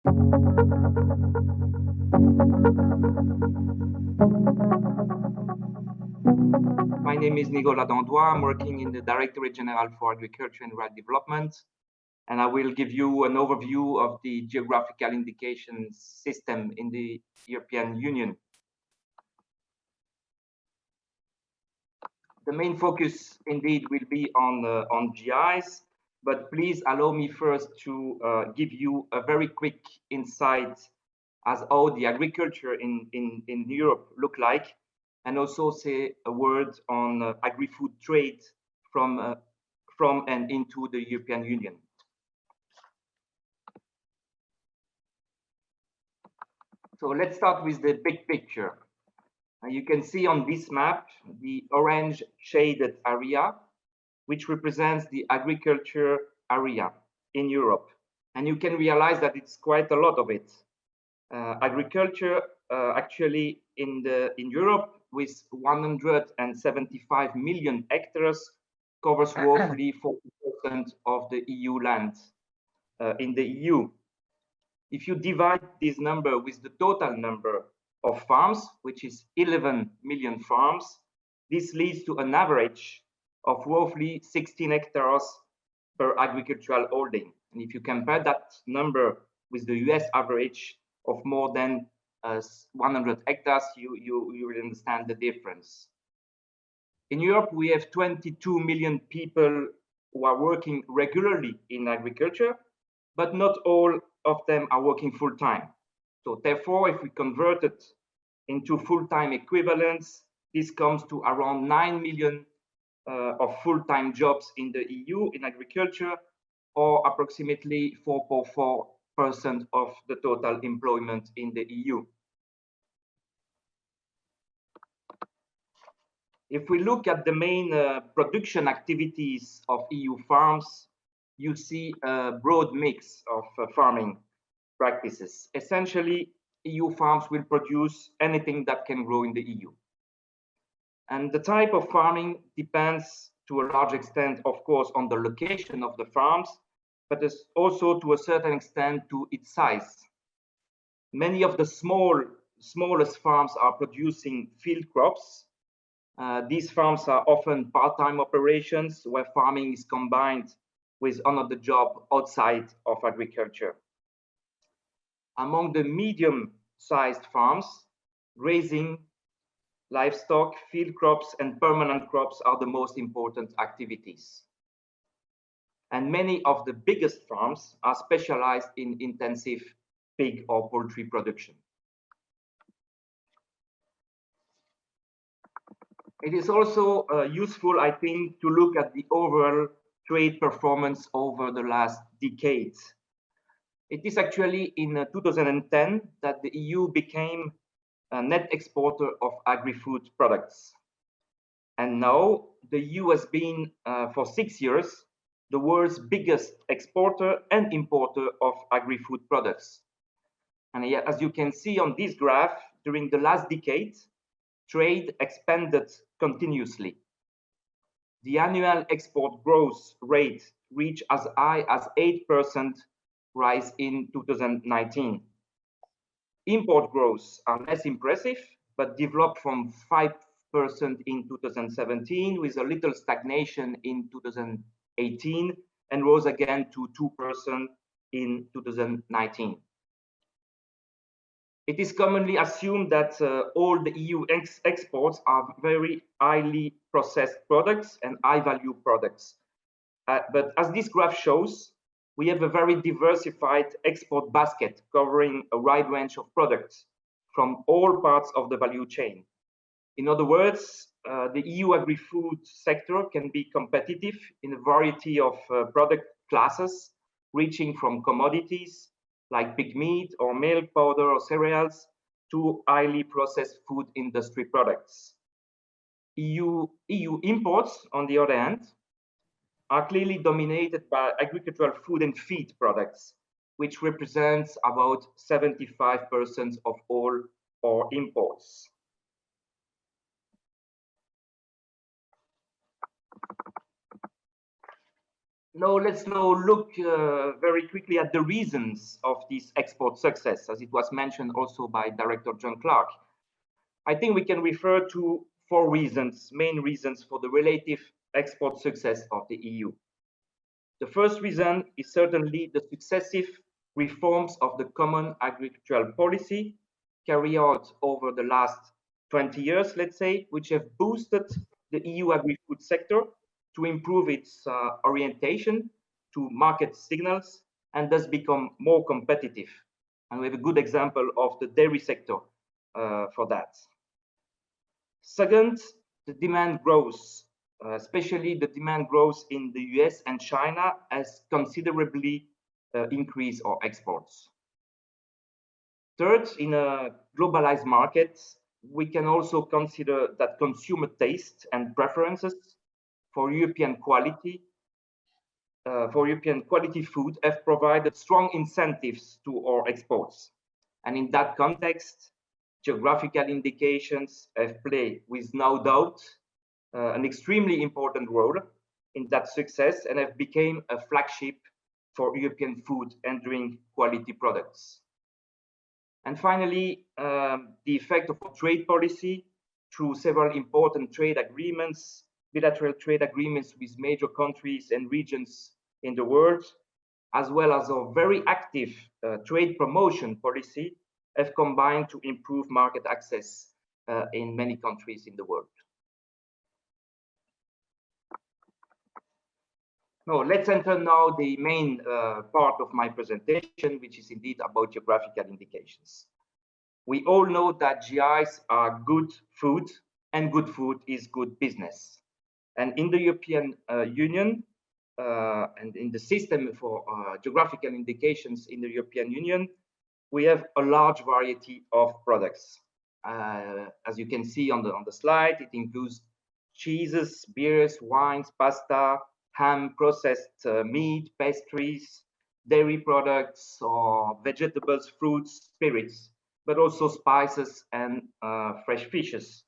My name is Dandois. I'm working in the Directorate General for Agriculture and Rural Development, and I will give you an overview of the geographical indications system in the European Union. The main focus indeed will be on GIs, but please allow me first to give you a very quick insight as how the agriculture in Europe look like, and also say a word on agri-food trade from and into the European Union. So let's start with the big picture. You can see on this map the orange shaded area, which represents the agriculture area in Europe. And you can realize that it's quite a lot of it. Agriculture actually in Europe with 175 million hectares covers roughly 40% of the EU land in the EU. If you divide this number with the total number of farms, which is 11 million farms, this leads to an average of roughly 16 hectares per agricultural holding. And if you compare that number with the US average of more than 100 hectares, you will understand the difference. In Europe, we have 22 million people who are working regularly in agriculture, but not all of them are working full-time. So therefore, if we convert it into full-time equivalents, this comes to around 9 million of full-time jobs in the EU in agriculture, or approximately 4.4% of the total employment in the EU. If we look at the main production activities of EU farms, you see a broad mix of farming practices. Essentially, EU farms will produce anything that can grow in the EU. And the type of farming depends to a large extent, of course, on the location of the farms, but also to a certain extent to its size. Many of the smallest farms are producing field crops. These farms are often part-time operations where farming is combined with another job outside of agriculture. Among the medium-sized farms, grazing, livestock, field crops, and permanent crops are the most important activities. And many of the biggest farms are specialized in intensive pig or poultry production. It is also useful, I think, to look at the overall trade performance over the last decades. It is actually in 2010 that the EU became a net exporter of agri-food products. And now the EU has been, for 6 years, the world's biggest exporter and importer of agri-food products. And as you can see on this graph, during the last decade, trade expanded continuously. The annual export growth rate reached as high as 8% rise in 2019. Import growth are less impressive, but developed from 5% in 2017 with a little stagnation in 2018 and rose again to 2% in 2019. It is commonly assumed that all the EU exports are very highly processed products and high-value products. But as this graph shows, we have a very diversified export basket covering a wide range of products from all parts of the value chain. In other words, the EU agri-food sector can be competitive in a variety of product classes, reaching from commodities like pig meat or milk powder or cereals to highly processed food industry products. EU imports, on the other hand, are clearly dominated by agricultural food and feed products, which represents about 75% of all our imports. Now let's look very quickly at the reasons of this export success, as it was mentioned also by Director John Clark. I think we can refer to four reasons, main reasons for the relative export success of the EU. The first reason is certainly the successive reforms of the common agricultural policy carried out over the last 20 years, let's say, which have boosted the EU agri-food sector to improve its orientation to market signals and thus become more competitive. And we have a good example of the dairy sector for that. Second, the demand grows, especially the demand growth in the US and China has considerably increased our exports. Third, in a globalized market, we can also consider that consumer taste and preferences for European quality food have provided strong incentives to our exports. And in that context, geographical indications have played, with no doubt, an extremely important role in that success and have become a flagship for European food and drink quality products. And finally, the effect of trade policy through several important trade agreements, bilateral trade agreements with major countries and regions in the world, as well as our very active trade promotion policy, have combined to improve market access in many countries in the world. Now, let's enter now the main part of my presentation, which is indeed about geographical indications. We all know that GIs are good food, and good food is good business. And in the European Union, and in the system for geographical indications in the European Union, we have a large variety of products. As you can see on the slide, it includes cheeses, beers, wines, pasta, ham, processed meat, pastries, dairy products, or vegetables, fruits, spirits, but also spices and fresh fishes.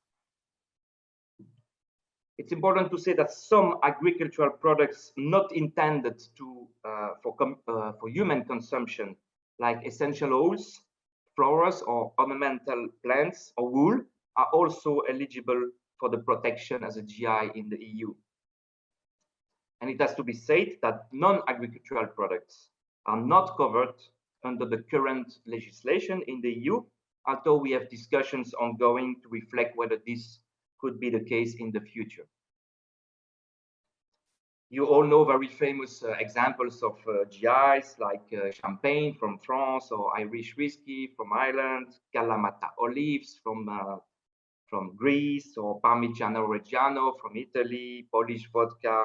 It's important to say that some agricultural products not intended for human consumption, like essential oils, flowers, or ornamental plants, or wool, are also eligible for the protection as a GI in the EU. And it has to be said that non-agricultural products are not covered under the current legislation in the EU, although we have discussions ongoing to reflect whether this could be the case in the future. You all know very famous examples of GIs like champagne from France, or Irish whiskey from Ireland, Kalamata olives from Greece, or Parmigiano Reggiano from Italy, Polish vodka,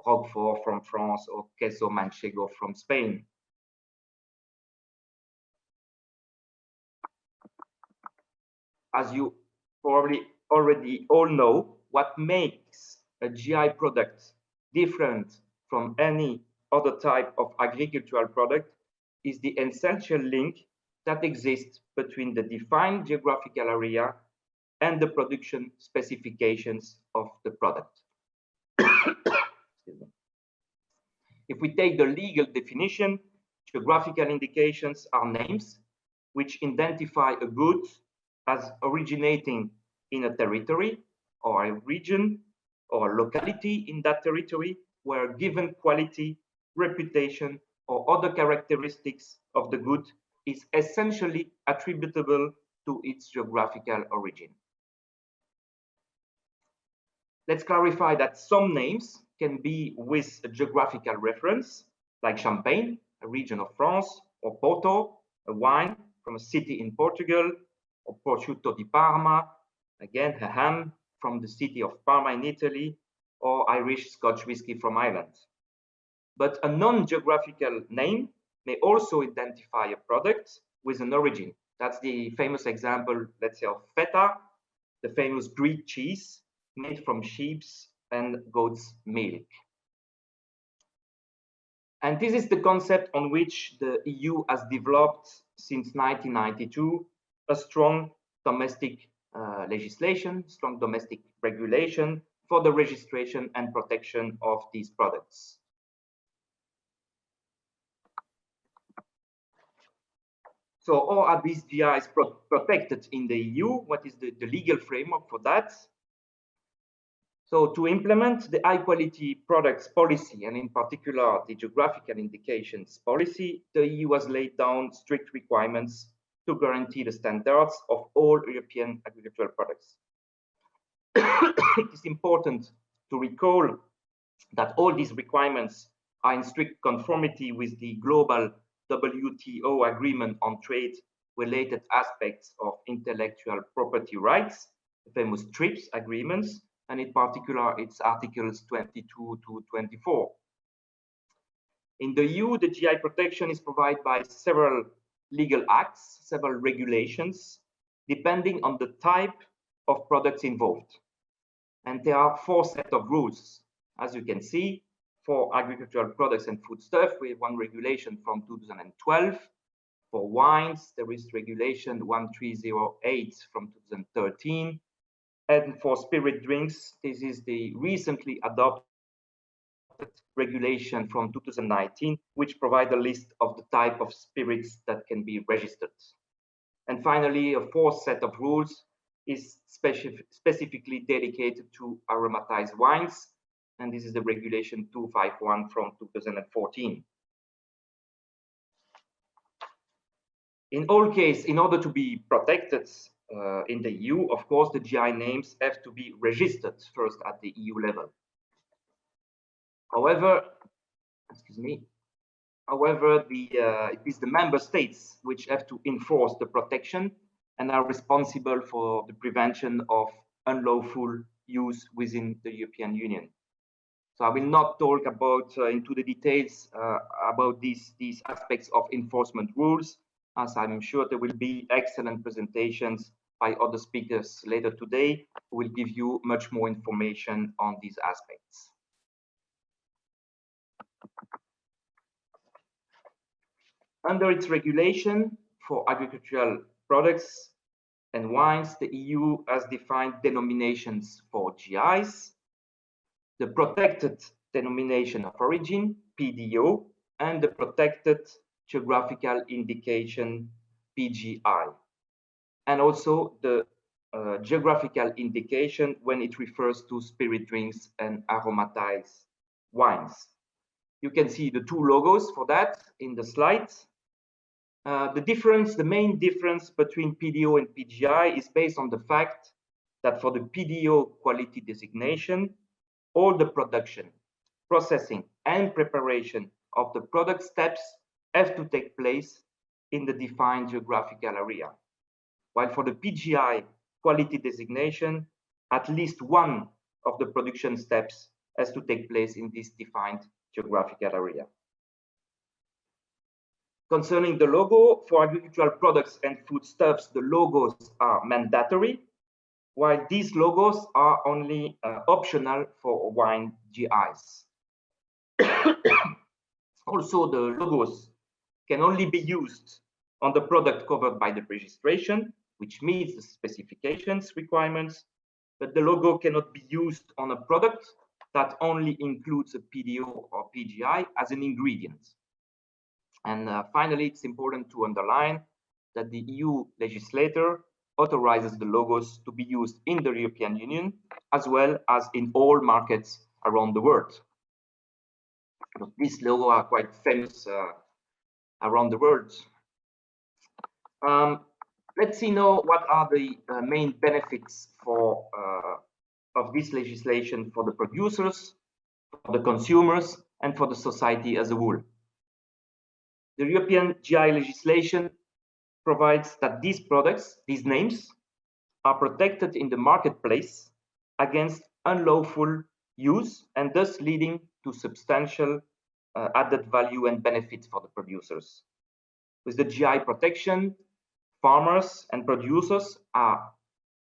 Roquefort from France, or Queso Manchego from Spain. As you probably already all know, what makes a GI product different from any other type of agricultural product is the essential link that exists between the defined geographical area and the production specifications of the product. If we take the legal definition, geographical indications are names which identify a good as originating in a territory or a region or locality in that territory where a given quality, reputation, or other characteristics of the good is essentially attributable to its geographical origin. Let's clarify that some names can be with a geographical reference, like Champagne, a region of France, or Porto, a wine from a city in Portugal, or Prosciutto di Parma, again, a ham from the city of Parma in Italy, or Irish Scotch whiskey from Ireland. But a non-geographical name may also identify a product with an origin. That's the famous example, let's say, of feta, the famous Greek cheese made from sheep's and goat's milk. And this is the concept on which the EU has developed since 1992 a strong domestic legislation, strong domestic regulation for the registration and protection of these products. So how are these GIs protected in the EU? What is the legal framework for that? So to implement the high quality products policy, and in particular the geographical indications policy, the EU has laid down strict requirements to guarantee the standards of all European agricultural products. It is important to recall that all these requirements are in strict conformity with the global WTO agreement on trade-related aspects of intellectual property rights, the famous TRIPS agreements, and in particular its articles 22 to 24. In the EU, the GI protection is provided by several legal acts, several regulations, depending on the type of products involved. And there are 4 sets of rules. As you can see, for agricultural products and foodstuff, we have one regulation from 2012. For wines, there is regulation 1308 from 2013. And for spirit drinks, this is the recently adopted regulation from 2019, which provides a list of the type of spirits that can be registered. And finally, a 4th set of rules is specifically dedicated to aromatized wines, and this is the regulation 251 from 2014. In all cases, in order to be protected in the EU, of course, the GI names have to be registered first at the EU level. However, it is the member states which have to enforce the protection and are responsible for the prevention of unlawful use within the European Union. So I will not talk about into the details about these aspects of enforcement rules, as I'm sure there will be excellent presentations by other speakers later today who will give you much more information on these aspects. Under its regulation for agricultural products and wines, the EU has defined denominations for GIs, the protected denomination of origin, PDO, and the protected geographical indication, PGI, and also the geographical indication when it refers to spirit drinks and aromatized wines. You can see the 2 logos for that in the slides. The main difference between PDO and PGI is based on the fact that for the PDO quality designation, all the production, processing, and preparation of the product steps have to take place in the defined geographical area. While for the PGI quality designation, at least one of the production steps has to take place in this defined geographical area. Concerning the logo, for agricultural products and foodstuffs, the logos are mandatory, while these logos are only optional for wine GIs. Also, the logos can only be used on the product covered by the registration, which meets the specifications requirements, but the logo cannot be used on a product that only includes a PDO or PGI as an ingredient. And finally, it's important to underline that the EU legislator authorizes the logos to be used in the European Union as well as in all markets around the world. These logos are quite famous around the world. Let's see now what are the main benefits of this legislation for the producers, for the consumers, and for the society as a whole. The European GI legislation provides that these products, these names, are protected in the marketplace against unlawful use and thus leading to substantial added value and benefits for the producers. With the GI protection, farmers and producers are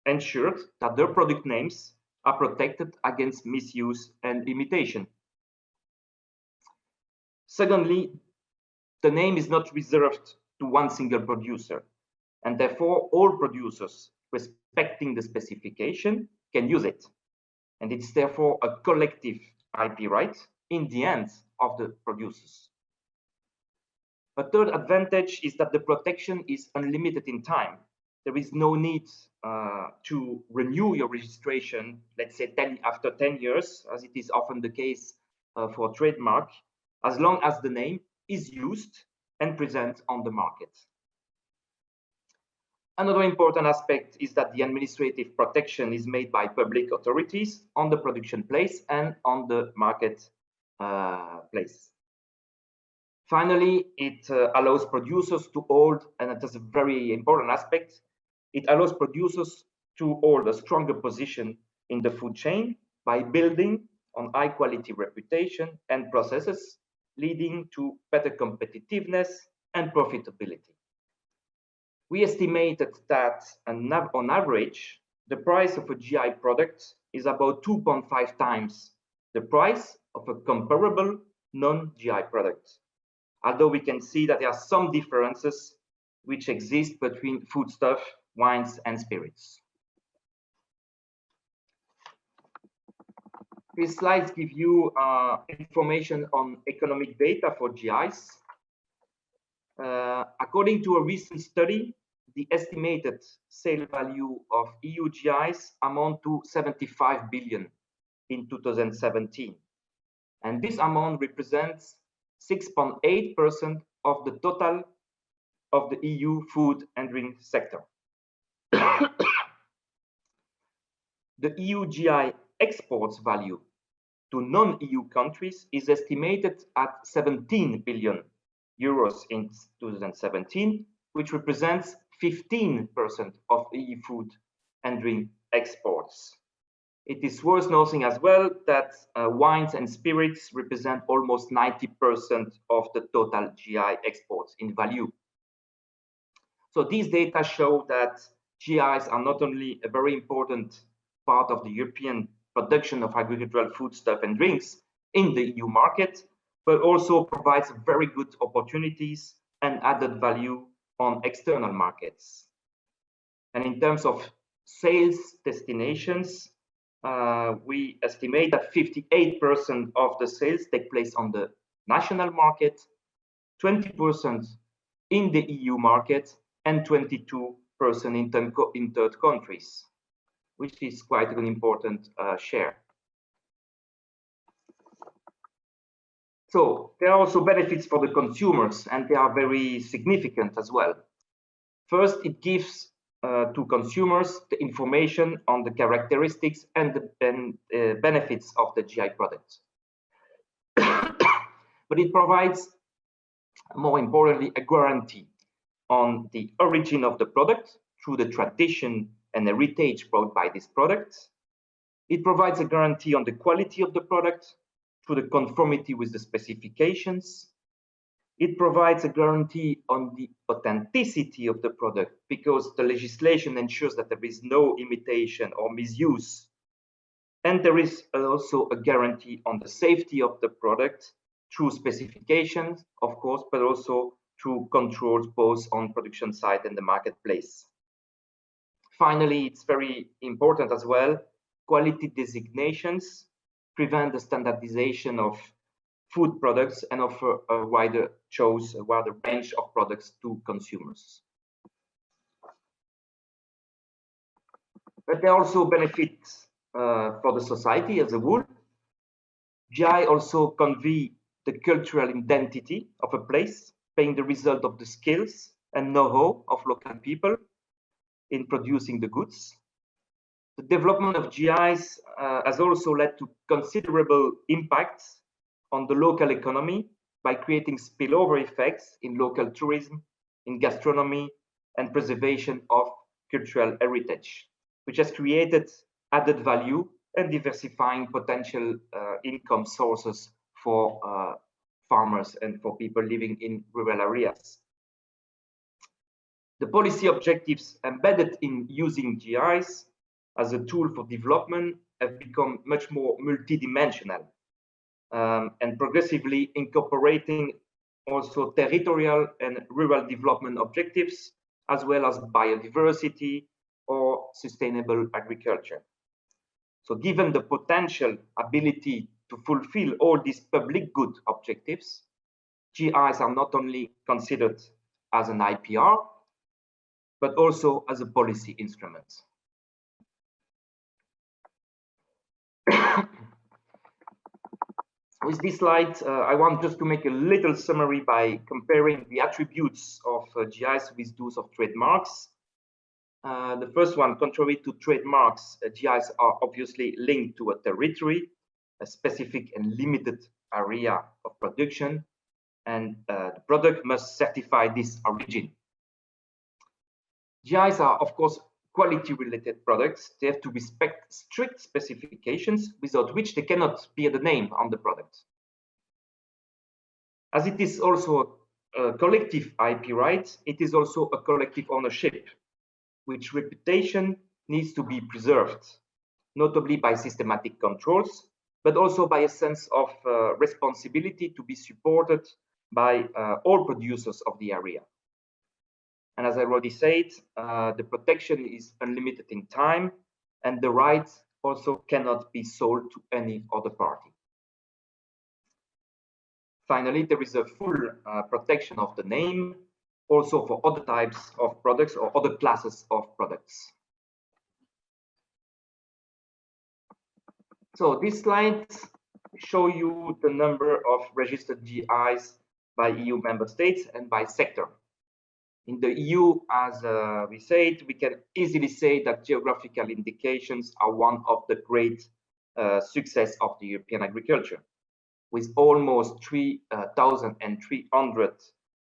ensured that their product names are protected against misuse and imitation. Secondly, the name is not reserved to one single producer, and therefore all producers respecting the specification can use it. And it's therefore a collective IP right in the hands of the producers. A third advantage is that the protection is unlimited in time. There is no need to renew your registration, let's say after 10 years, as it is often the case for trademark, as long as the name is used and present on the market. Another important aspect is that the administrative protection is made by public authorities on the production place and on the market place. Finally, it allows producers to hold, and it is a very important aspect, it allows producers to hold a stronger position in the food chain by building on high quality reputation and processes, leading to better competitiveness and profitability. We estimated that on average, the price of a GI product is about 2.5 times the price of a comparable non-GI product. Although we can see that there are some differences which exist between foodstuff, wines, and spirits. These slides give you information on economic data for GIs. According to a recent study, the estimated sale value of EU GIs amount to 75 billion in 2017. And this amount represents 6.8% of the total of the EU food and drink sector. The EU GI exports value to non-EU countries is estimated at 17 billion euros in 2017, which represents 15% of EU food and drink exports. It is worth noting as well that wines and spirits represent almost 90% of the total GI exports in value. So these data show that GIs are not only a very important part of the European production of agricultural foodstuff and drinks in the EU market, but also provides very good opportunities and added value on external markets. And in terms of sales destinations, we estimate that 58% of the sales take place on the national market, 20% in the EU market, and 22% in third countries, which is quite an important share. So there are also benefits for the consumers, and they are very significant as well. First, it gives to consumers the information on the characteristics and the benefits of the GI products. But it provides, more importantly, a guarantee on the origin of the product through the tradition and heritage brought by this product. It provides a guarantee on the quality of the product through the conformity with the specifications. It provides a guarantee on the authenticity of the product because the legislation ensures that there is no imitation or misuse. And there is also a guarantee on the safety of the product through specifications, of course, but also through controls both on production site and the marketplace. Finally, it's very important as well, quality designations prevent the standardization of food products and offer a wider range of products to consumers. But there are also benefits for the society as a whole. GI also convey the cultural identity of a place, being the result of the skills and know-how of local people in producing the goods. The development of GIs has also led to considerable impacts on the local economy by creating spillover effects in local tourism, in gastronomy, and preservation of cultural heritage, which has created added value and diversifying potential income sources for farmers and for people living in rural areas. The policy objectives embedded in using GIs as a tool for development have become much more multidimensional and progressively incorporating also territorial and rural development objectives, as well as biodiversity or sustainable agriculture. So given the potential ability to fulfill all these public good objectives, GIs are not only considered as an IPR, but also as a policy instrument. With this slide, I want just to make a little summary by comparing the attributes of GIs with those of trademarks. The first one, contrary to trademarks, GIs are obviously linked to a territory, a specific and limited area of production, and the product must certify this origin. GIs are, of course, quality-related products. They have to respect strict specifications, without which they cannot bear the name on the product. As it is also a collective IP right, it is also a collective ownership, which reputation needs to be preserved, notably by systematic controls, but also by a sense of responsibility to be supported by all producers of the area. And as I already said, the protection is unlimited in time, and the rights also cannot be sold to any other party. Finally, there is a full protection of the name, also for other types of products or other classes of products. So these slides show you the number of registered GIs by EU member states and by sector. In the EU, as we said, we can easily say that geographical indications are one of the great success of the European agriculture, with almost 3,300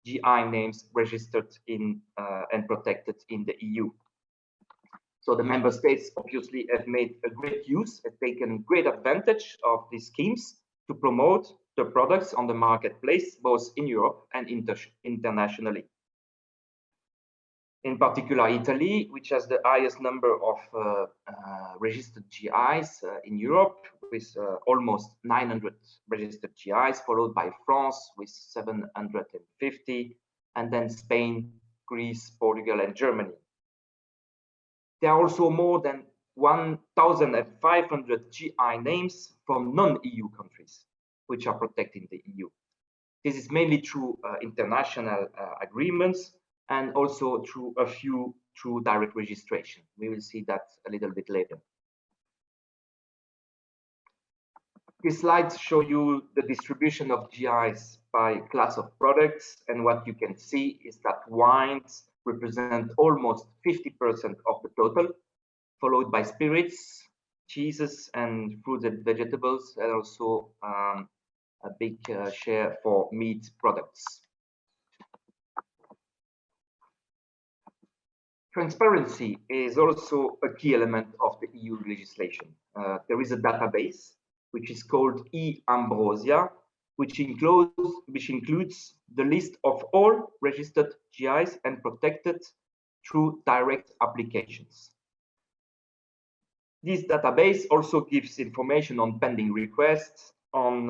GI names registered in and protected in the EU. So the member states obviously have made a great use, have taken great advantage of these schemes to promote the products on the marketplace, both in Europe and internationally. In particular, Italy, which has the highest number of registered GIs in Europe, with almost 900 registered GIs, followed by France with 750, and then Spain, Greece, Portugal, and Germany. There are also more than 1,500 GI names from non-EU countries, which are protected in the EU. This is mainly through international agreements, and also through a few through direct registration. We will see that a little bit later. These slides show you the distribution of GIs by class of products, and what you can see is that wines represent almost 50% of the total, followed by spirits, cheeses, and fruits and vegetables, and also a big share for meat products. Transparency is also a key element of the EU legislation. There is a database which is called e-Ambrosia, which includes the list of all registered GIs and protected through direct applications. This database also gives information on pending requests, on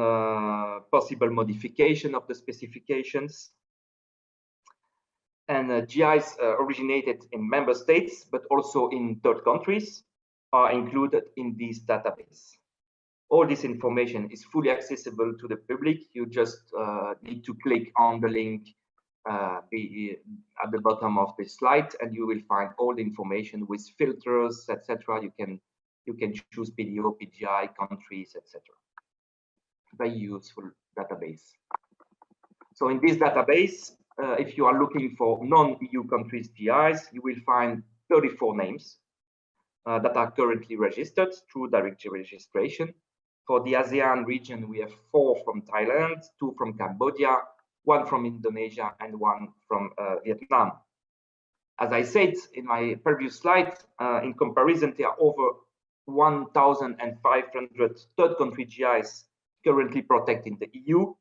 possible modification of the specifications, and GIs originated in member states, but also in third countries, are included in this database. All this information is fully accessible to the public. You just need to click on the link at the bottom of the slide, and you will find all the information with filters, etc. You can choose PDO, PGI, countries, etc. Very useful database. So in this database, if you are looking for non-EU countries GIs, you will find 34 names that are currently registered through direct registration. For the ASEAN region, we have 4 from Thailand, 2 from Cambodia, 1 from Indonesia, and 1 from Vietnam. As I said in my previous slide, in comparison, there are over 1,500 third country GIs currently protected in the EU,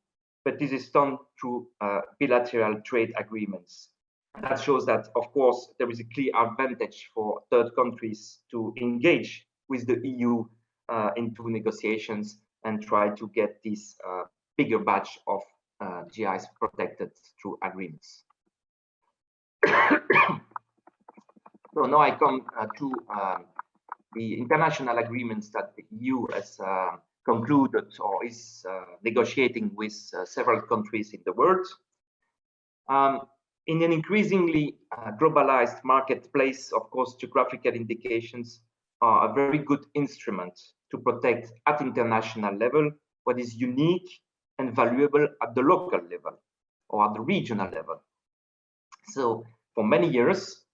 but this is done through bilateral trade agreements. And that shows that, of course, there is a clear advantage for third countries to engage with the EU into negotiations and try to get this bigger batch of GIs protected through agreements. So now I come to the international agreements that the EU has concluded or is negotiating with several countries in the world. In an increasingly globalized marketplace, of course, geographical indications are a very good instrument to protect at international level what is unique and valuable at the local level or at the regional level. So for many years,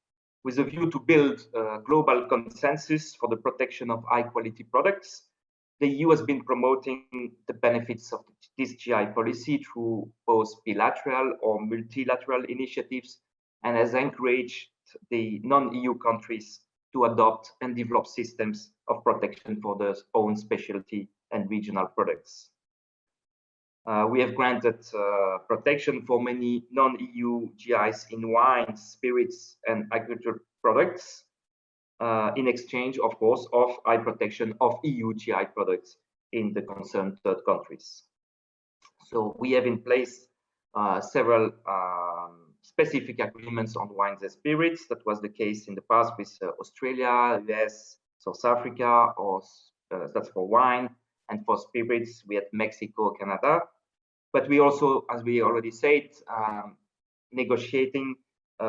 with a view to build a global consensus for the protection of high quality products, the EU has been promoting the benefits of this GI policy through both bilateral or multilateral initiatives, and has encouraged the non-EU countries to adopt and develop systems of protection for their own specialty and regional products. We have granted protection for many non-EU GIs in wines, spirits, and agricultural products, in exchange, of course, of high protection of EU GI products in the concerned third countries. So we have in place several specific agreements on wines and spirits. That was the case in the past with Australia, US, South Africa, or that's for wine. And for spirits, we had Mexico, Canada. But we also, as we already said, negotiating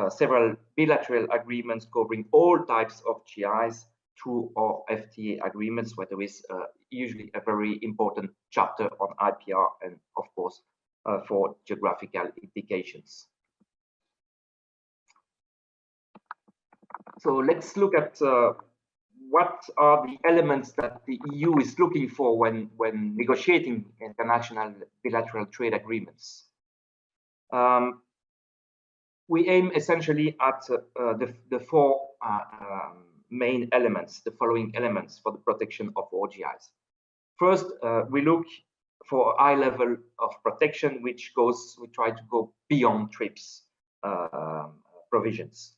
several bilateral agreements covering all types of GIs through our FTA agreements, where there is usually a very important chapter on IPR and, of course, for geographical indications. So let's look at what are the elements that the EU is looking for when negotiating international bilateral trade agreements. We aim essentially at the four main elements, the following elements for the protection of OGIs. First, we look for a high level of protection, we try to go beyond TRIPS provisions.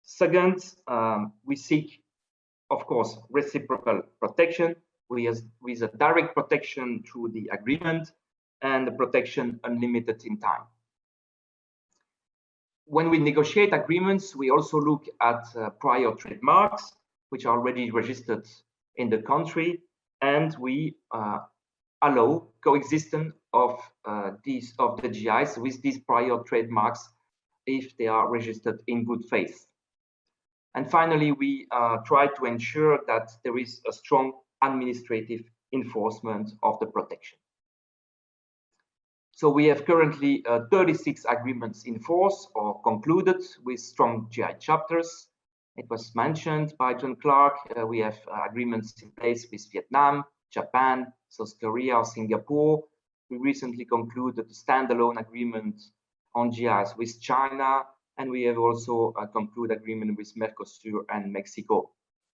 Second, we seek, of course, reciprocal protection with a direct protection through the agreement and the protection unlimited in time. When we negotiate agreements, we also look at prior trademarks, which are already registered in the country, and we allow coexistence of the GIs with these prior trademarks if they are registered in good faith. And finally, we try to ensure that there is a strong administrative enforcement of the protection. So we have currently 36 agreements in force or concluded with strong GI chapters. It was mentioned by John Clark. We have agreements in place with Vietnam, Japan, South Korea, or Singapore. We recently concluded a standalone agreement on GIs with China, and we have also concluded agreement with Mercosur and Mexico.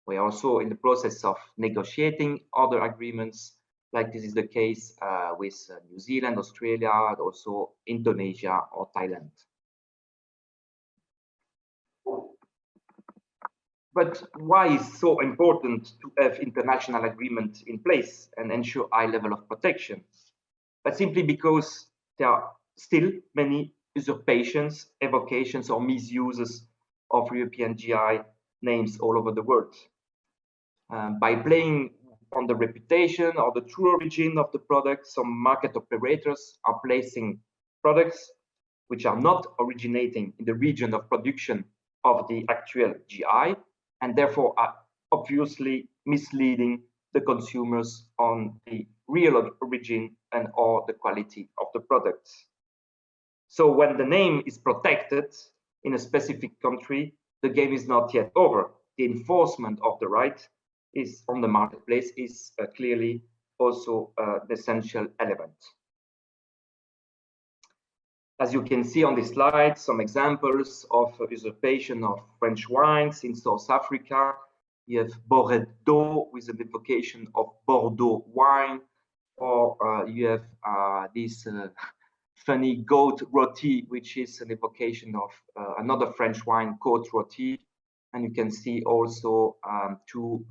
We are also in the process of negotiating other agreements, like this is the case with New Zealand, Australia, and also Indonesia or Thailand. But why is it so important to have international agreement in place and ensure high level of protection? But simply because there are still many usurpations, evocations, or misuses of European GI names all over the world. By playing on the reputation or the true origin of the product, some market operators are placing products which are not originating in the region of production of the actual GI, and therefore are obviously misleading the consumers on the real origin and or the quality of the products. So when the name is protected in a specific country, the game is not yet over. The enforcement of the right is on the marketplace is clearly also the essential element. As you can see on this slide, some examples of usurpation of French wines in South Africa. You have Bordeaux with an evocation of Bordeaux wine, or you have this funny goat roti, which is an evocation of another French wine, Côte Rôtie. And you can see also two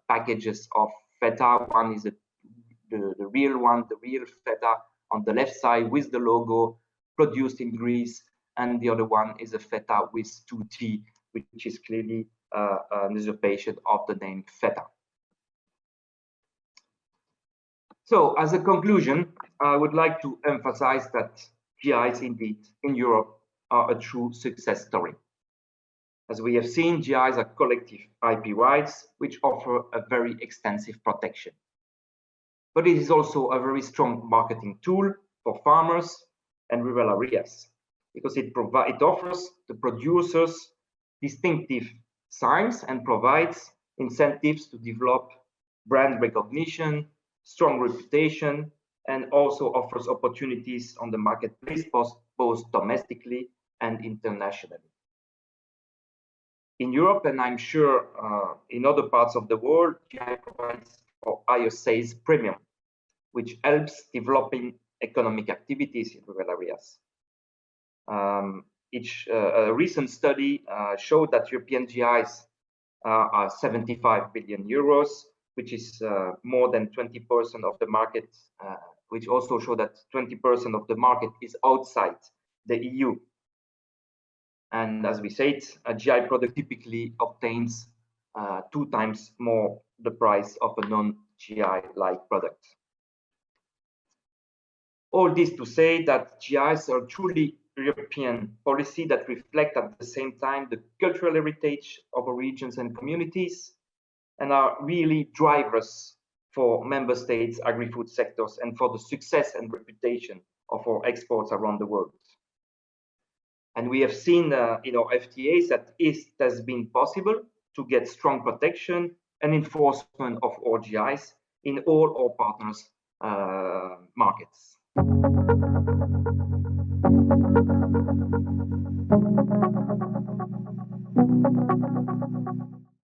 packages of feta. One is the real one, the real feta on the left side with the logo, produced in Greece, and the other one is a feta with 2T, which is clearly an usurpation of the name feta. So as a conclusion, I would like to emphasize that GIs indeed in Europe are a true success story. As we have seen, GIs are collective IP rights, which offer a very extensive protection. But it is also a very strong marketing tool for farmers and rural areas, because it offers the producers distinctive signs and provides incentives to develop brand recognition, strong reputation, and also offers opportunities on the marketplace, both domestically and internationally. In Europe, and I'm sure in other parts of the world, GI provides for higher sales premium, which helps developing economic activities in rural areas. A recent study showed that European GIs are 75 billion euros, which is more than 20% of the market, which also show that 20% of the market is outside the EU. And as we said, a GI product typically obtains 2 times more the price of a non-GI-like product. All this to say that GIs are truly European policy that reflect at the same time the cultural heritage of our regions and communities, and are really drivers for member states' agri-food sectors and for the success and reputation of our exports around the world. And we have seen in our FTAs that it has been possible to get strong protection and enforcement of our GIs in all our partners' markets.